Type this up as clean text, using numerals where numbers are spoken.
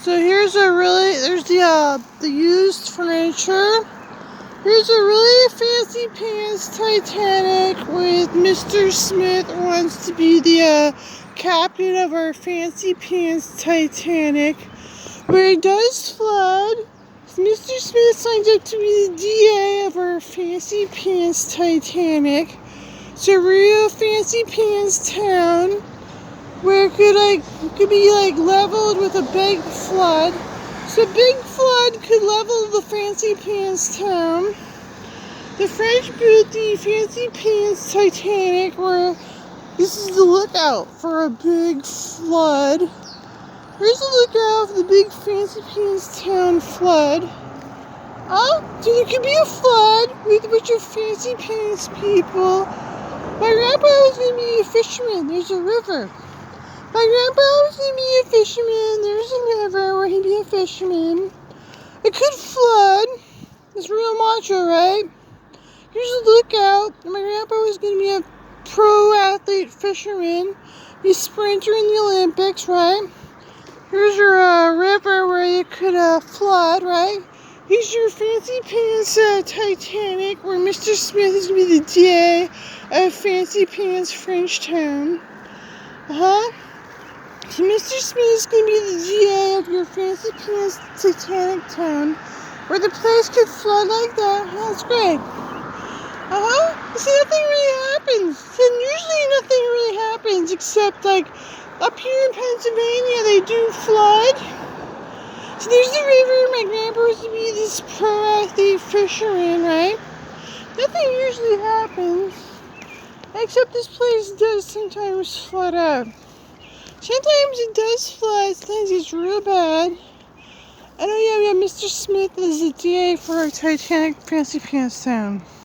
So there's the used furniture. Here's a really fancy pants Titanic with Mr. Smith wants to be the captain of our fancy pants Titanic, where it does flood. Mr. Smith signs up to be the DA of our fancy pants Titanic. It's a real fancy pants town where it could be leveled with a big flood. So big flood could level the fancy pants town. The French built the fancy pants Titanic where this is the lookout for a big flood. Here's the lookout for the big fancy pants town flood. Oh, so there could be a flood with a bunch of fancy pants people. My grandpa was going to be a fisherman. There's a river. My grandpa was going to be a fisherman. There's a river where he'd be a fisherman. It could flood. It's real macho, right? Here's a lookout. My grandpa was going to be a pro athlete fisherman. Be a sprinter in the Olympics, right? Here's your river where it could flood, right? Here's your fancy pants Titanic where Mr. Smith is going to be the DA of Fancy Pants French Town. So Mr. Smith is going to be the GA of your Fancy Pants Titanic Town, where the place could flood like that. That's great. See, nothing really happens. And usually nothing really happens except, up here in Pennsylvania, they do flood. So there's the river. My grandpa was to be this pro-athlete fisherman, right? Nothing usually happens, except this place does sometimes flood out. Sometimes it does flood, sometimes it's real bad. And oh yeah, we have Mr. Smith as the DA for our Titanic Fancy Pants Town.